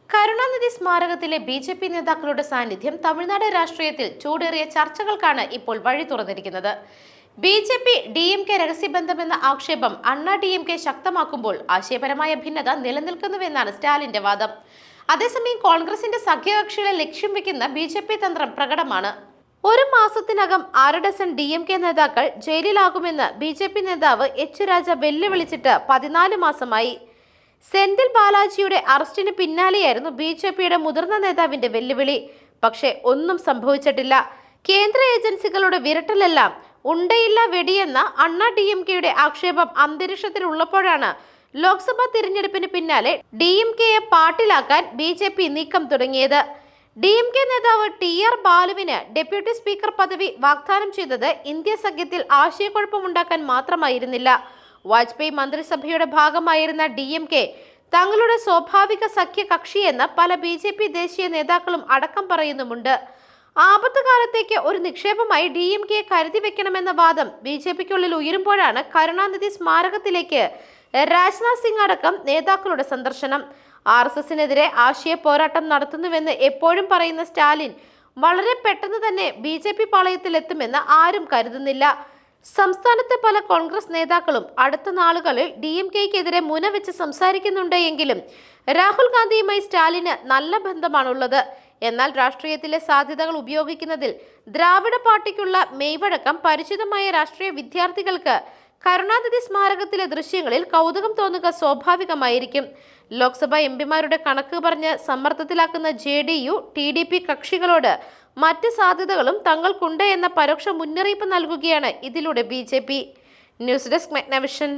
Karunanidhi സ്മാരകത്തിലെ BJP. നേതാക്കളുടെ സാന്നിധ്യം തമിഴ്നാട് രാഷ്ട്രീയത്തിൽ ചൂടേറിയ ചർച്ചകൾക്കാണ് ഇപ്പോൾ വഴി തുറന്നിരിക്കുന്നത്. ബി.ജെ.പി. ഡി.എം.കെ രഹസ്യബന്ധമെന്ന ആക്ഷേപം അണ്ണാ ഡി.എം.കെ ശക്തമാക്കുമ്പോൾ ആശയപരമായ ഭിന്നത നിലനിൽക്കുന്നുവെന്നാണ് സ്റ്റാലിന്റെ വാദം. അതേസമയം കോൺഗ്രസിന്റെ സഖ്യകക്ഷികളെ ലക്ഷ്യം വെക്കുന്ന ബി.ജെ.പി. തന്ത്രം പ്രകടമാണ്. ഒരു മാസത്തിനകം 6 ഡസൻ ഡി.എം.കെ നേതാക്കൾ ജയിലിലാകുമെന്ന് ബി.ജെ.പി. നേതാവ് എച്ച് രാജ വെല്ലുവിളിച്ചിട്ട് 14 മാസമായി. സെന്തിൽ ബാലാജിയുടെ അറസ്റ്റിന് പിന്നാലെയായിരുന്നു ബി.ജെ.പിയുടെ മുതിർന്ന നേതാവിന്റെ വെല്ലുവിളി. പക്ഷേ ഒന്നും സംഭവിച്ചിട്ടില്ല. കേന്ദ്ര ഏജൻസികളുടെ വിരട്ടലെല്ലാം ഉണ്ടയില്ല വെടിയെന്ന അണ്ണാ ഡി.എം.കെയുടെ ആക്ഷേപം അന്തരീക്ഷത്തിലുള്ളപ്പോഴാണ് ലോക്സഭാ തിരഞ്ഞെടുപ്പിന് പിന്നാലെ ഡി.എം.കെയെ പാട്ടിലാക്കാൻ ബി.ജെ.പി. നീക്കം തുടങ്ങിയത്. ഡി.എം.കെ നേതാവ് ടി.ആർ. ബാലുവിന് ഡെപ്യൂട്ടി സ്പീക്കർ പദവി വാഗ്ദാനം ചെയ്തത് ഇന്ത്യ സഖ്യത്തിൽ ആശയക്കുഴപ്പമുണ്ടാക്കാൻ മാത്രമായിരുന്നില്ല. വാജ്പേയി മന്ത്രിസഭയുടെ ഭാഗമായിരുന്ന ഡി.എം.കെ തങ്ങളുടെ സ്വാഭാവിക സഖ്യ കക്ഷിയെന്ന് പല ബി.ജെ.പി. ദേശീയ നേതാക്കളും അടക്കം പറയുന്നുമുണ്ട്. ആപത്ത് കാലത്തേക്ക് ഒരു നിക്ഷേപമായി ഡി.എം.കെയെ കരുതി വെക്കണമെന്ന വാദം ബി.ജെ.പിക്കുള്ളിൽ ഉയരുമ്പോഴാണ് കരുണാനിധി സ്മാരകത്തിലേക്ക് രാജ്നാഥ് സിംഗ് അടക്കം നേതാക്കളുടെ സന്ദർശനം. ആർ.എസ്.എസിനെതിരെ ആശയ പോരാട്ടം നടത്തുന്നുവെന്ന് എപ്പോഴും പറയുന്ന സ്റ്റാലിൻ വളരെ പെട്ടെന്ന് തന്നെ ബി.ജെ.പി. പാളയത്തിൽ എത്തുമെന്ന് ആരും കരുതുന്നില്ല. സംസ്ഥാനത്തെ പല കോൺഗ്രസ് നേതാക്കളും അടുത്ത നാളുകളിൽ ഡി.എം.കെയ്ക്കെതിരെ മുനവെച്ച് സംസാരിക്കുന്നുണ്ട് എങ്കിലും രാഹുൽ ഗാന്ധിയുമായി സ്റ്റാലിന് നല്ല ബന്ധമാണുള്ളത്. എന്നാൽ രാഷ്ട്രീയത്തിലെ സാധ്യതകൾ ഉപയോഗിക്കുന്നതിൽ ദ്രാവിഡ പാർട്ടിക്കുള്ള മെയ്വഴക്കം പരിചിതമായ രാഷ്ട്രീയ വിദ്യാർത്ഥികൾക്ക് കരുണാനിധി സ്മാരകത്തിലെ ദൃശ്യങ്ങളിൽ കൗതുകം തോന്നുക സ്വാഭാവികമായിരിക്കും. ലോക്സഭാ എംപിമാരുടെ കണക്ക് പറഞ്ഞ് സമ്മർദ്ദത്തിലാക്കുന്ന ജെ.ഡി.യു, ടി.ഡി.പി. കക്ഷികളോട് മറ്റ് സാധ്യതകളും തങ്ങൾക്കുണ്ട് എന്ന പരോക്ഷ മുന്നറിയിപ്പ് നൽകുകയാണ് ഇതിലൂടെ ബി.ജെ.പി. News desk മെഗ്നവിഷൻ.